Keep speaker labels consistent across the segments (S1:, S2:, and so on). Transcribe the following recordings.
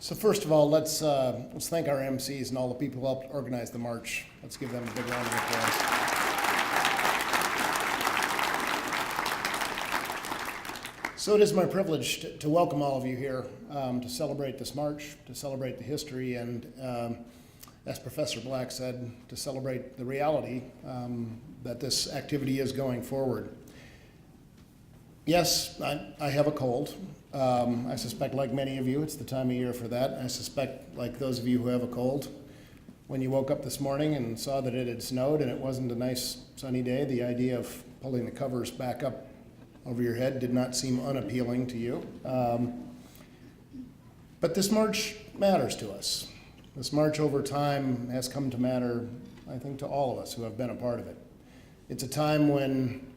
S1: So first of all, let's thank our MCs and all the people who helped organize the march. Let's give them a big round of applause. So it is my privilege to welcome all of you here to celebrate this march, to celebrate the history, and as Professor Black said, to celebrate the reality that this activity is going forward. Yes, I have a cold. I suspect, like many of you, it's the time of year for that. I suspect, like those of you who have a cold, when you woke up this morning and saw that it had snowed and it wasn't a nice sunny day, the idea of pulling the covers back up over your head did not seem unappealing to you. But this march matters to us. This march over time has come to matter, I think, to all of us who have been a part of it. It's a time when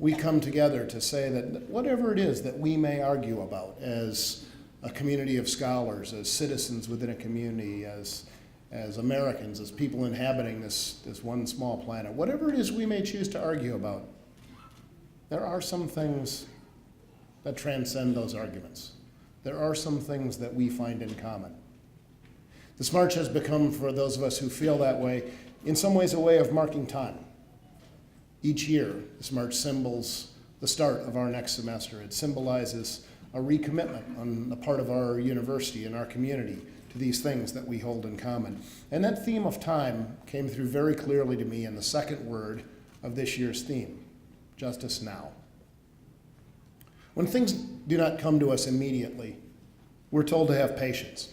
S1: we come together to say that whatever it is that we may argue about as a community of scholars, as citizens within a community, as Americans, as people inhabiting this one small planet, whatever it is we may choose to argue about, there are some things that transcend those arguments. There are some things that we find in common. This march has become, for those of us who feel that way, in some ways a way of marking time. Each year, this march symbols the start of our next semester. It symbolizes a recommitment on the part of our university and our community to these things that we hold in common. And that theme of time came through very clearly to me in the second word of this year's theme, justice now. When things do not come to us immediately, we're told to have patience.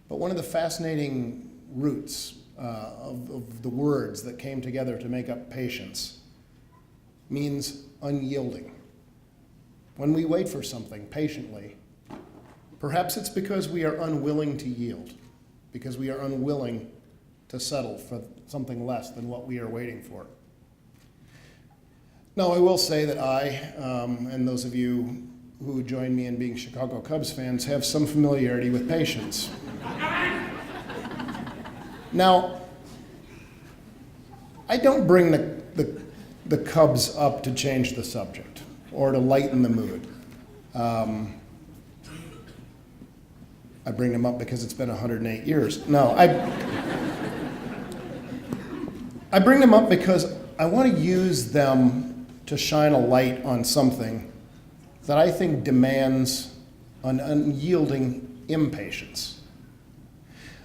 S1: But one of the fascinating roots of the words that came together to make up patience means unyielding. When we wait for something patiently, perhaps it's because we are unwilling to yield, because we are unwilling to settle for something less than what we are waiting for. Now, I will say that I, and those of you who join me in being Chicago Cubs fans, have some familiarity with patience. Now, I don't bring the Cubs up to change the subject or to lighten the mood. I bring them up because it's been 108 years. No, I bring them up because I want to use them to shine a light on something that I think demands an unyielding impatience.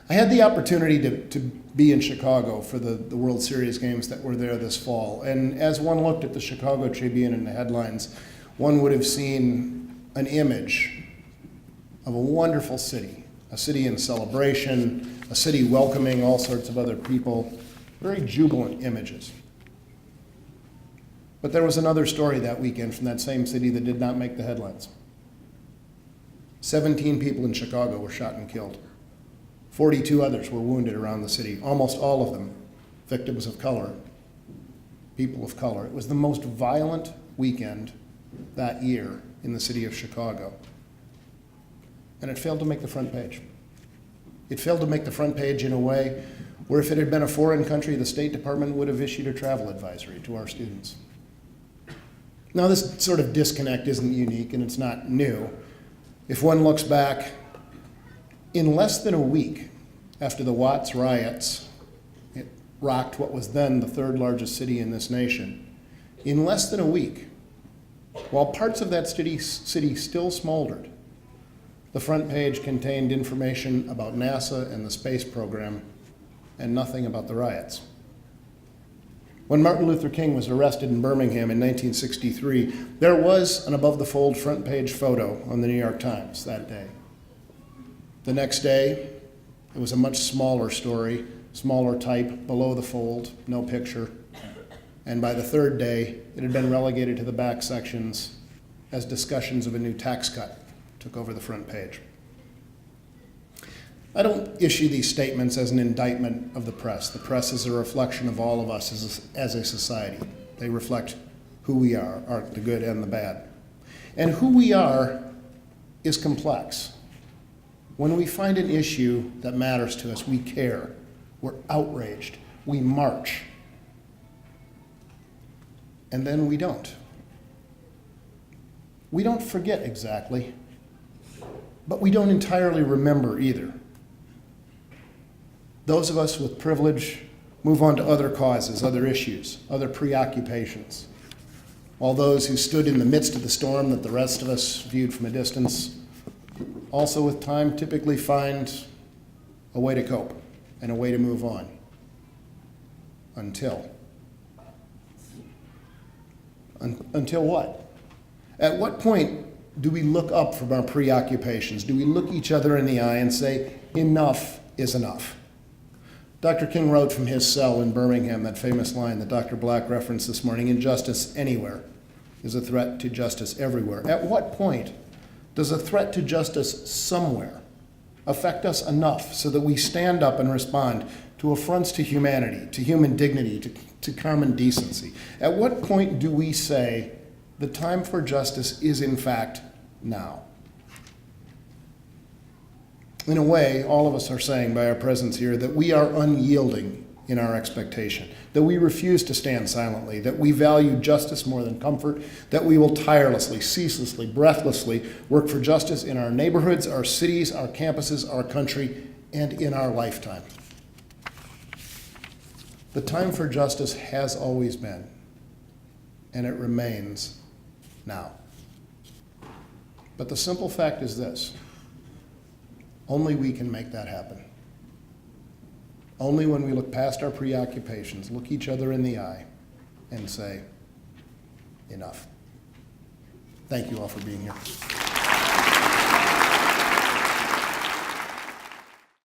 S1: I had the opportunity to be in Chicago for the World Series games that were there this fall. And as one looked at the Chicago Tribune and the headlines, one would have seen an image of a wonderful city, a city in celebration, a city welcoming all sorts of other people, very jubilant images. But there was another story that weekend from that same city that did not make the headlines. 17 people in Chicago were shot and killed. 42 others were wounded around the city, almost all of them victims of color, people of color. It was the most violent weekend that year in the city of Chicago. And it failed to make the front page. It failed to make the front page in a way where if it had been a foreign country, the State Department would have issued a travel advisory to our students. Now, this sort of disconnect isn't unique and it's not new. If one looks back, in less than a week after the Watts riots, it rocked what was then the third largest city in this nation. In less than a week, while parts of that city still smoldered, the front page contained information about NASA and the space program and nothing about the riots. When Martin Luther King was arrested in Birmingham in 1963, there was an above-the-fold front page photo on the New York Times that day. The next day, it was a much smaller story, smaller type, below the fold, no picture. And by the third day, it had been relegated to the back sections as discussions of a new tax cut took over the front page. I don't issue these statements as an indictment of the press. The press is a reflection of all of us as a society. They reflect who we are the good and the bad. And who we are is complex. When we find an issue that matters to us, we care, we're outraged, we march, and then we don't. We don't forget exactly, But we don't entirely remember either. Those of us with privilege move on to other causes, other issues, other preoccupations. While those who stood in the midst of the storm that the rest of us viewed from a distance also with time typically find a way to cope and a way to move on. Until what? At what point do we look up from our preoccupations? Do we look each other in the eye and say, enough is enough? Dr. King wrote from his cell in Birmingham that famous line that Dr. Black referenced this morning, injustice anywhere is a threat to justice everywhere. At what point does a threat to justice somewhere affect us enough so that we stand up and respond to affronts to humanity, to human dignity, to common decency? At what point do we say the time for justice is in fact now? In a way, all of us are saying by our presence here that we are unyielding in our expectation, that we refuse to stand silently, that we value justice more than comfort, that we will tirelessly, ceaselessly, breathlessly work for justice in our neighborhoods, our cities, our campuses, our country, and in our lifetime. The time for justice has always been, and it remains now. But the simple fact is this: only we can make that happen. Only when we look past our preoccupations, look each other in the eye, and say, enough. Thank you all for being here.